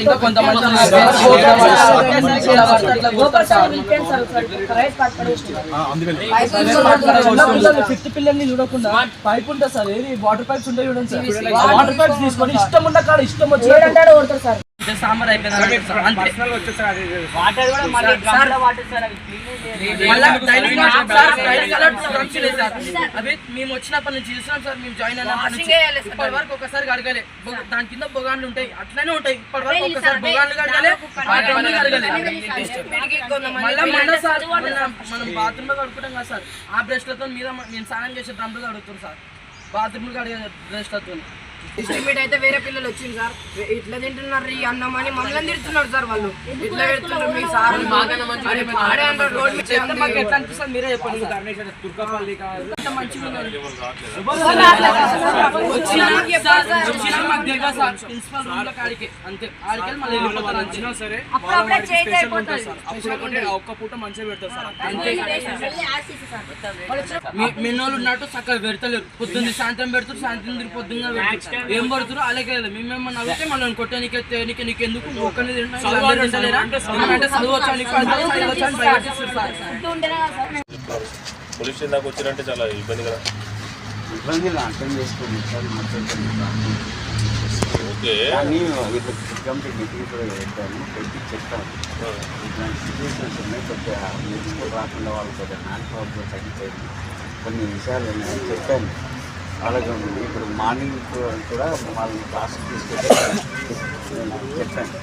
ఇంకా కొంతమంది ఫిఫ్త్ పిల్లల్ని చూడకుండా పైప్ ఉంటుంది సార్, ఏది వాటర్ పైప్స్ ఉంటాయి చూడండి సార్, వాటర్ పైప్స్ తీసుకొని ఇష్టం ఉన్న కాడ ఇష్టం వచ్చి సార్ సాంబార్ అయిపోయింది. అవి మేము వచ్చినప్పటి నుంచి చూస్తున్నాం సార్, మేము జాయిన్ అయిన ఇప్పటి వరకు ఒకసారి గడగలే. దాని కింద బొగాన్లు ఉంటాయి, అట్లనే ఉంటాయి. ఇప్పటి వరకు ఒకసారి బొగాన్లు గడగలే, మళ్ళీ సార్ మనం బాత్రూమ్ లో కడుకుంటాం కదా సార్, ఆ బ్రష్లతో మీద మేము స్నానం చేసే డ్రమ్లు కడుగుతాం సార్, బాత్రూమ్ కడిగే బ్రష్లతో. ఎస్టిమేట్ అయితే వేరే పిల్లలు వచ్చింది సార్, ఇట్లా తింటున్నారు ఈ అన్నం అని మమ్మల్ని తిడుతున్నారు సార్. వాళ్ళు ఇట్లా పెడుతున్నారు మీ సార్ ఎట్లా అనిపిస్తుంది మీరే చెప్పండి. ప్రిన్సిపల్ రూమ్ లో కాడికి అంతే, ఆడికి మళ్ళీ వెళ్ళిపోతారు సరే. ఒక్క పూట మంచిగా పెడతారు సార్ అంతే. మెన్నోళ్ళు ఉన్నట్టు చక్కగా పెడతలేరు, పొద్దున్న సాయంత్రం పెడతారు, సాయంత్రం తిరిగి పొద్దున్న పెడతారు. ఏం పడుతున్నారు అలాగే మేమేమన్నా అడిగితే మనం కొట్టే నీకు ఎందుకు ఒక్కరిని పోలీస్ స్టేషన్ దాకా వచ్చినంటే చాలా ఇబ్బంది కదా. ఇబ్బంది అర్థం చేసుకోండి సార్, ఓకే కానీ కంప్లీట్ మీటింగ్ కూడా పెట్టాను, పెట్టి చెప్తాను. ఇట్లాంటి సిచ్యువేషన్స్ ఉన్నాయి, కొద్దిగా నేర్చుకో రాకుండా వాళ్ళు కొద్దిగా హ్యాండ్ పవర్తో తగ్గిపోయింది. కొన్ని విషయాలు నేను చెప్పాను అలాగే. ఇప్పుడు మార్నింగ్ కూడా వాళ్ళని క్లాస్కి తీసుకెళ్ళి చెప్పాను.